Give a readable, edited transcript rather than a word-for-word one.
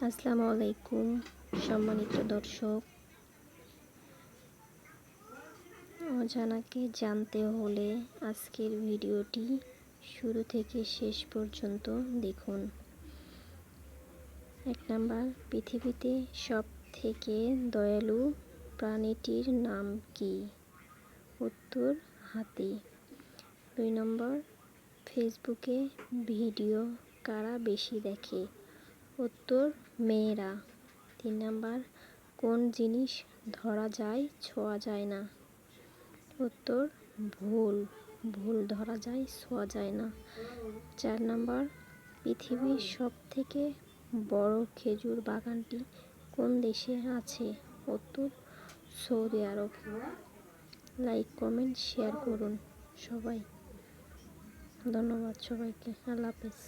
আসসালামু আলাইকুম সম্মানিত দর্শক। অজানাকে জানতে হলে আজকের ভিডিওটি শুরু থেকে শেষ পর্যন্ত দেখুন। 1 নাম্বার, পৃথিবীতে সব থেকে দয়ালু প্রাণীটির নাম কি? উত্তর, হাতি। 2 নম্বর, ফেসবুকে ভিডিও কারা বেশি দেখে? উত্তর, মেয়েরা। 3 নাম্বার, কোন জিনিস ধরা যায় ছোঁয়া যায় না? উত্তর, ভুল। ভুল ধরা যায়, ছোঁয়া যায় না। 4 নাম্বার, পৃথিবীর সবথেকে বড় খেজুর বাগানটি কোন দেশে আছে? উত্তর, সৌদি আরব। লাইক, কমেন্ট, শেয়ার করুন সবাই। ধন্যবাদ সবাইকে। আল্লাহ হাফেজ।